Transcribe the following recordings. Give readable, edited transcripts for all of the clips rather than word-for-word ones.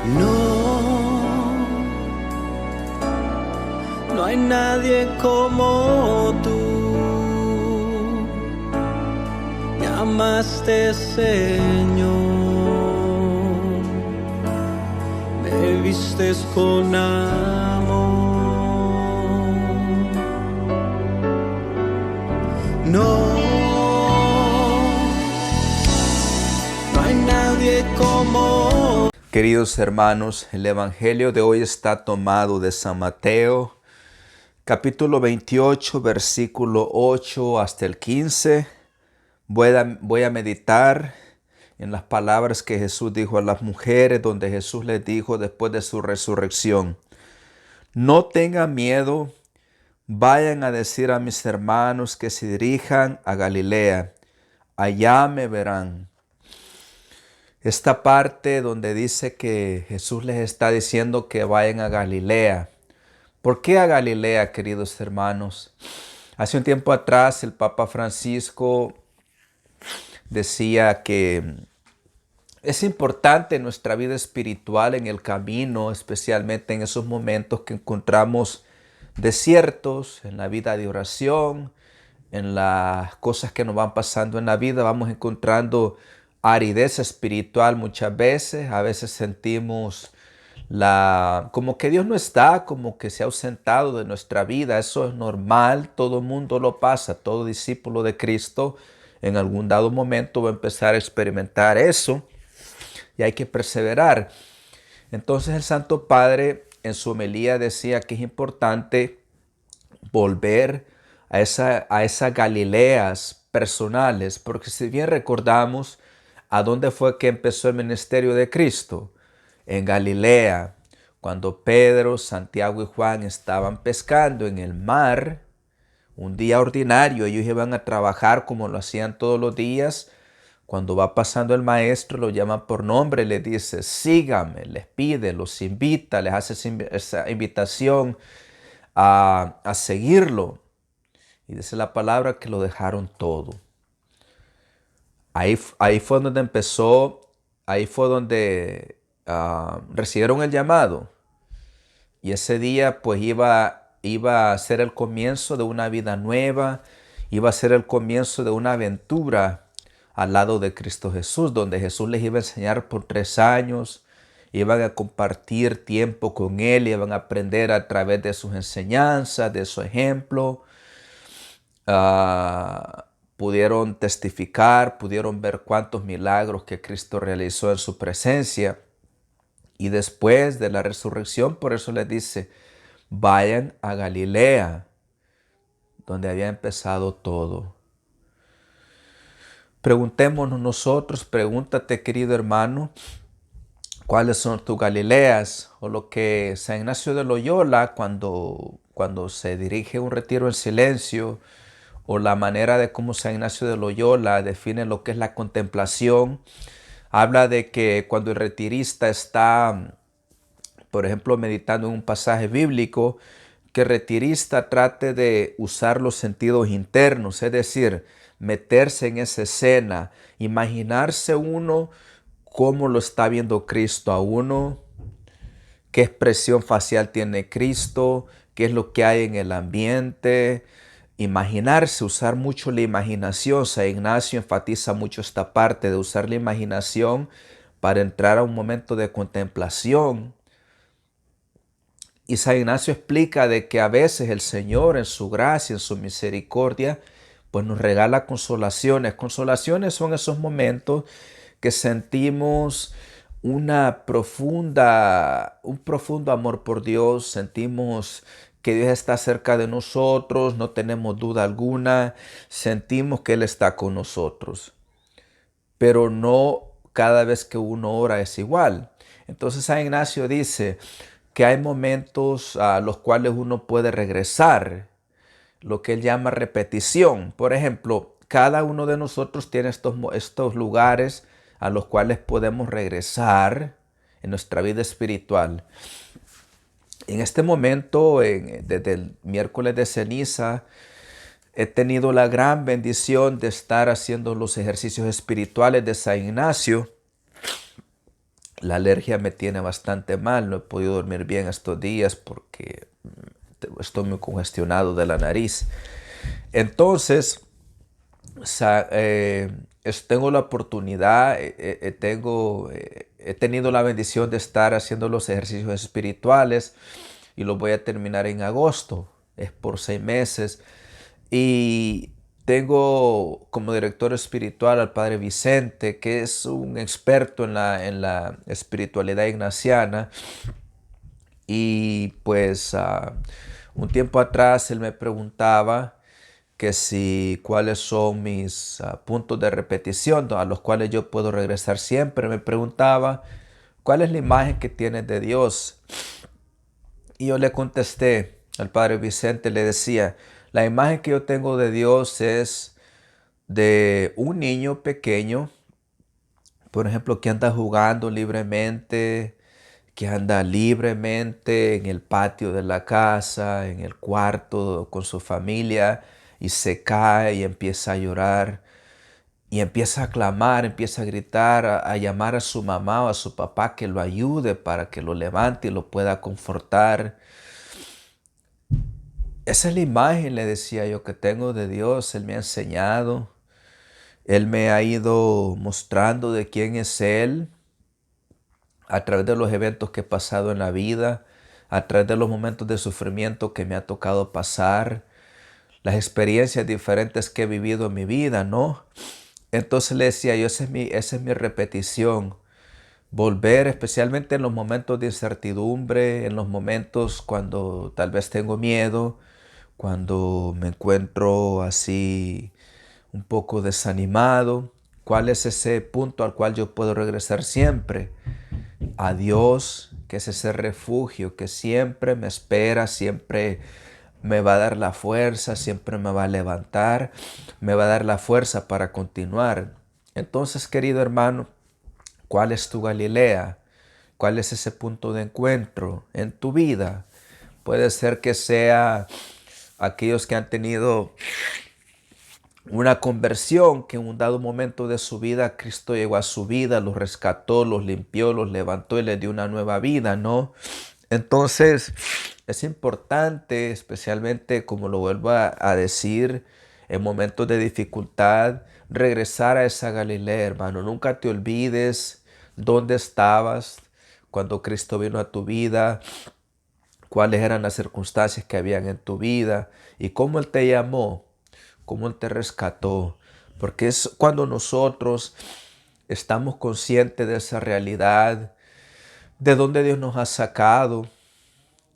No, no hay nadie como tú. Me amaste, Señor. Me vistes con amor. No, no hay nadie como. Queridos hermanos, el Evangelio de hoy está tomado de San Mateo, capítulo 28, versículo 8 hasta el 15. Voy a meditar en las palabras que Jesús dijo a las mujeres, donde Jesús les dijo después de su resurrección: no tengan miedo, vayan a decir a mis hermanos que se dirijan a Galilea, allá me verán. Esta parte donde dice que Jesús les está diciendo que vayan a Galilea. ¿Por qué a Galilea, queridos hermanos? Hace un tiempo atrás el Papa Francisco decía que es importante en nuestra vida espiritual, en el camino, especialmente en esos momentos que encontramos desiertos, en la vida de oración, en las cosas que nos van pasando en la vida, vamos encontrando aridez espiritual muchas veces. A veces sentimos como que Dios no está, como que se ha ausentado de nuestra vida. Eso es normal, todo mundo lo pasa, todo discípulo de Cristo en algún dado momento va a empezar a experimentar eso y hay que perseverar. Entonces el Santo Padre en su homilía decía que es importante volver a esas Galileas personales, porque si bien recordamos a dónde fue que empezó el ministerio de Cristo, en Galilea, cuando Pedro, Santiago y Juan estaban pescando en el mar, un día ordinario, ellos iban a trabajar como lo hacían todos los días. Cuando va pasando el maestro, lo llama por nombre, les dice: síganme, les pide, los invita, les hace esa invitación a seguirlo. Y dice la palabra que lo dejaron todo. Ahí fue donde empezó, ahí fue donde recibieron el llamado. Y ese día pues iba a ser el comienzo de una vida nueva, iba a ser el comienzo de una aventura al lado de Cristo Jesús, donde Jesús les iba a enseñar por 3 años, iban a compartir tiempo con Él, iban a aprender a través de sus enseñanzas, de su ejemplo. Pudieron testificar, pudieron ver cuántos milagros que Cristo realizó en su presencia. Y después de la resurrección, por eso les dice: vayan a Galilea, donde había empezado todo. Preguntémonos nosotros, pregúntate, querido hermano, ¿cuáles son tus Galileas? O lo que San Ignacio de Loyola, cuando se dirige a un retiro en silencio, o la manera de cómo San Ignacio de Loyola define lo que es la contemplación, habla de que cuando el retirista está, por ejemplo, meditando en un pasaje bíblico, que el retirista trate de usar los sentidos internos, es decir, meterse en esa escena, imaginarse uno cómo lo está viendo Cristo a uno, qué expresión facial tiene Cristo, qué es lo que hay en el ambiente. Imaginarse, usar mucho la imaginación. San Ignacio enfatiza mucho esta parte de usar la imaginación para entrar a un momento de contemplación. Y San Ignacio explica de que a veces el Señor en su gracia, en su misericordia, pues nos regala consolaciones. Consolaciones son esos momentos que sentimos un profundo amor por Dios, sentimos que Dios está cerca de nosotros, no tenemos duda alguna, sentimos que Él está con nosotros. Pero no cada vez que uno ora es igual. Entonces San Ignacio dice que hay momentos a los cuales uno puede regresar, lo que él llama repetición. Por ejemplo, cada uno de nosotros tiene estos lugares a los cuales podemos regresar en nuestra vida espiritual. En este momento, desde el miércoles de ceniza, he tenido la gran bendición de estar haciendo los ejercicios espirituales de San Ignacio. La alergia me tiene bastante mal, no he podido dormir bien estos días porque estoy muy congestionado de la nariz. Entonces, tengo la oportunidad, he tenido la bendición de estar haciendo los ejercicios espirituales y los voy a terminar en agosto, es por 6 meses. Y tengo como director espiritual al Padre Vicente, que es un experto en la espiritualidad ignaciana. Y pues un tiempo atrás él me preguntaba que si cuáles son mis puntos de repetición a los cuales yo puedo regresar siempre. Me preguntaba cuál es la imagen que tienes de Dios. Y yo le contesté al Padre Vicente, le decía, la imagen que yo tengo de Dios es de un niño pequeño, por ejemplo, que anda jugando libremente, que anda libremente en el patio de la casa, en el cuarto con su familia, y se cae y empieza a llorar, y empieza a clamar, empieza a gritar, a llamar a su mamá o a su papá que lo ayude para que lo levante y lo pueda confortar. Esa es la imagen, le decía yo, que tengo de Dios. Él me ha enseñado, Él me ha ido mostrando de quién es Él a través de los eventos que he pasado en la vida, a través de los momentos de sufrimiento que me ha tocado pasar, las experiencias diferentes que he vivido en mi vida, ¿no? Entonces le decía yo, esa es mi repetición. Volver, especialmente en los momentos de incertidumbre, en los momentos cuando tal vez tengo miedo, cuando me encuentro así un poco desanimado. ¿Cuál es ese punto al cual yo puedo regresar siempre? A Dios, que es ese refugio que siempre me espera, siempre me va a dar la fuerza, siempre me va a levantar, me va a dar la fuerza para continuar. Entonces, querido hermano, ¿cuál es tu Galilea? ¿Cuál es ese punto de encuentro en tu vida? Puede ser que sea aquellos que han tenido una conversión, que en un dado momento de su vida Cristo llegó a su vida, los rescató, los limpió, los levantó y les dio una nueva vida, ¿no? Entonces es importante, especialmente como lo vuelvo a decir, en momentos de dificultad, regresar a esa Galilea, hermano. Nunca te olvides dónde estabas cuando Cristo vino a tu vida, cuáles eran las circunstancias que habían en tu vida y cómo Él te llamó, cómo Él te rescató. Porque es cuando nosotros estamos conscientes de esa realidad, de dónde Dios nos ha sacado,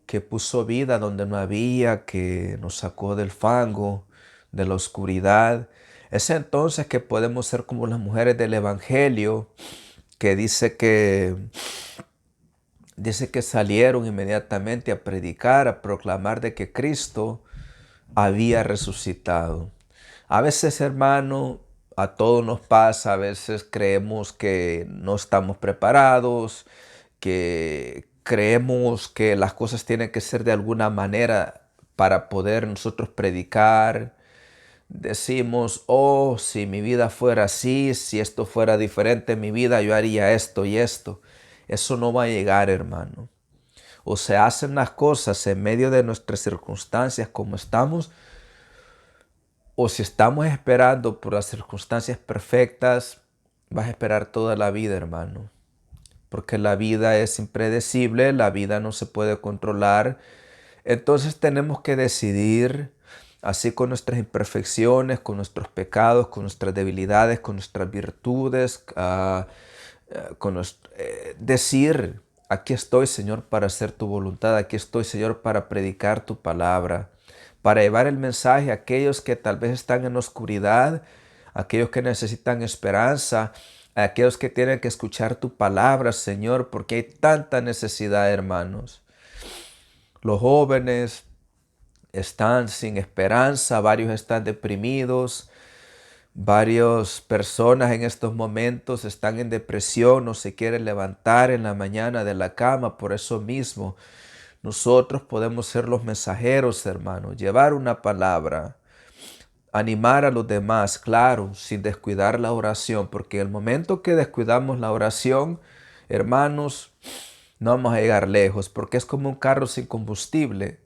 que puso vida donde no había, que nos sacó del fango, de la oscuridad. Es entonces que podemos ser como las mujeres del Evangelio, que dice que salieron inmediatamente a predicar, a proclamar de que Cristo había resucitado. A veces, hermano, a todos nos pasa, a veces creemos que no estamos preparados, que creemos que las cosas tienen que ser de alguna manera para poder nosotros predicar. Decimos, oh, si mi vida fuera así, si esto fuera diferente en mi vida, yo haría esto y esto. Eso no va a llegar, hermano. O se hacen las cosas en medio de nuestras circunstancias como estamos, o si estamos esperando por las circunstancias perfectas, vas a esperar toda la vida, hermano. Porque la vida es impredecible, la vida no se puede controlar. Entonces tenemos que decidir, así con nuestras imperfecciones, con nuestros pecados, con nuestras debilidades, con nuestras virtudes, decir, aquí estoy, Señor, para hacer tu voluntad, aquí estoy, Señor, para predicar tu palabra, para llevar el mensaje a aquellos que tal vez están en oscuridad, a aquellos que necesitan esperanza, a aquellos que tienen que escuchar tu palabra, Señor, porque hay tanta necesidad, hermanos. Los jóvenes están sin esperanza, varios están deprimidos, varias personas en estos momentos están en depresión, no se quieren levantar en la mañana de la cama. Por eso mismo, nosotros podemos ser los mensajeros, hermanos, llevar una palabra, animar a los demás, claro, sin descuidar la oración, porque el momento que descuidamos la oración hermanos, no vamos a llegar lejos porque es como un carro sin combustible.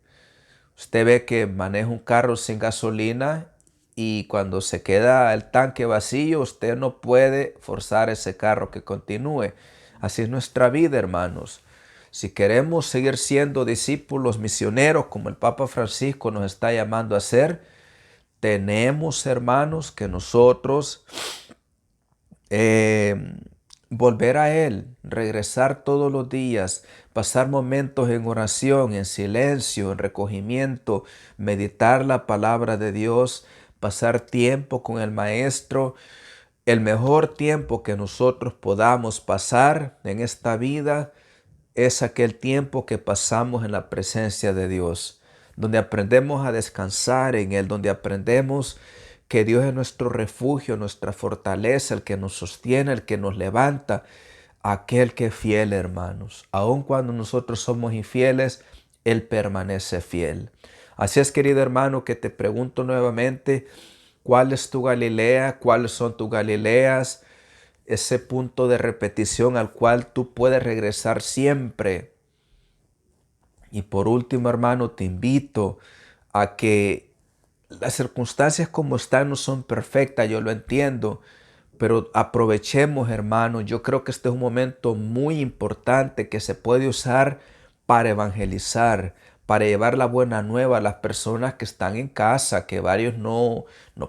Usted ve que maneja un carro sin gasolina y cuando se queda el tanque vacío, usted no puede forzar ese carro que continúe. Así es nuestra vida, hermanos. Si queremos seguir siendo discípulos misioneros como el Papa Francisco nos está llamando a ser, tenemos, hermanos, que nosotros volver a Él, regresar todos los días, pasar momentos en oración, en silencio, en recogimiento, meditar la palabra de Dios, pasar tiempo con el Maestro. El mejor tiempo que nosotros podamos pasar en esta vida es aquel tiempo que pasamos en la presencia de Dios, donde aprendemos a descansar en Él, donde aprendemos que Dios es nuestro refugio, nuestra fortaleza, el que nos sostiene, el que nos levanta, aquel que es fiel, hermanos. Aun cuando nosotros somos infieles, Él permanece fiel. Así es, querido hermano, que te pregunto nuevamente, ¿cuál es tu Galilea? ¿Cuáles son tus Galileas? Ese punto de repetición al cual tú puedes regresar siempre. Y por último, hermano, te invito a que las circunstancias como están no son perfectas, yo lo entiendo, pero aprovechemos, hermano. Yo creo que este es un momento muy importante que se puede usar para evangelizar, para llevar la buena nueva a las personas que están en casa, que varios no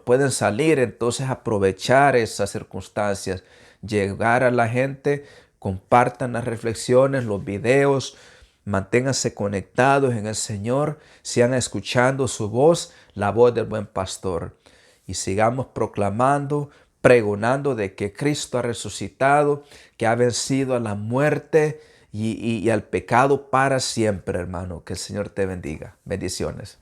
pueden salir. Entonces aprovechar esas circunstancias, llegar a la gente, compartan las reflexiones, los videos, manténganse conectados en el Señor, sigan escuchando su voz, la voz del buen pastor. Y sigamos proclamando, pregonando de que Cristo ha resucitado, que ha vencido a la muerte y al pecado para siempre, hermano. Que el Señor te bendiga. Bendiciones.